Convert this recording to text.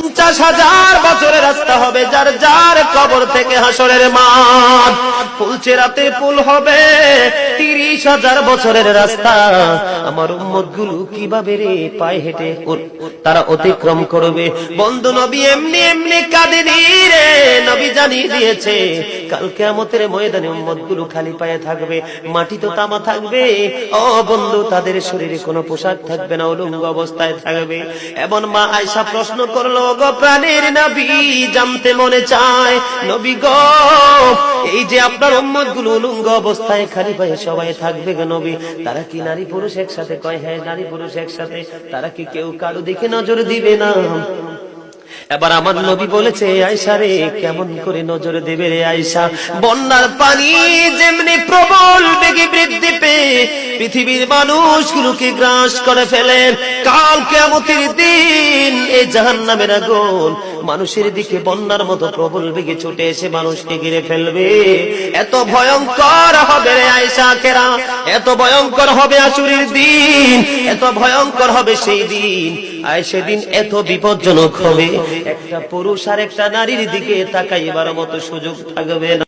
50,000 বছরের রাস্তা হবে, যার যার কবর থেকে হাসরের মাঠ। ফুলচেরাতে পুল হবে 30,000 বছরের রাস্তা। আমার উম্মত গুলো কিভাবে রে পায়ে হেঁটে তারা অতিক্রম করবে? বন্ধু নবী এমনি এমনি কাঁদেনি রে, নবী জানিয়ে দিয়েছে কাল কিয়ামতের ময়দানে উম্মত গুলো খালি পায়ে থাকবে, মাটি তো তামা থাকবে। ও বন্ধু, তাদের শরীরে কোনো পোশাক থাকবে না, উলঙ্গ অবস্থায় থাকবে। এবং মা আয়েশা প্রশ্ন করলো, গো প্রাণের নবী, জানতে মনে চায় নবী গো, এই যে আপনার উম্মত গুলো উলঙ্গ অবস্থায় খালি পায়ে সবাই থাকবে গো নবী, তারা কি নারী পুরুষ একসাথে? কয় হ্যাঁ, নারী পুরুষ একসাথে। তারা কি কেউ কারো দিকে নজর দিবে না? এবার আমার নবী বলেছে, আয়েশা রে, কেমন করে নজর দেবে রে আয়েশা? বন্যার পানি যেমনি প্রবল বেগে বৃদ্ধি পেয়ে পৃথিবীর মানুষগুলোকে গ্রাস করে ফেলে, কাল কিয়ামতের দিন এই জাহান্নামের আগুন মানুষের দিকে বন্যার মতো প্রবল বেগে ছুটে এসে মানুষকে ঘিরে ফেলবে। এত ভয়ঙ্কর হবে রে আয়েশা কেরা, এত ভয়ঙ্কর হবে আসরের দিন, এত ভয়ঙ্কর হবে সেই দিন। আর সেদিন এত বিপজ্জনক হবে, একটা পুরুষ আর একটা নারীর দিকে তাকাইবার মতো সুযোগ থাকবে না।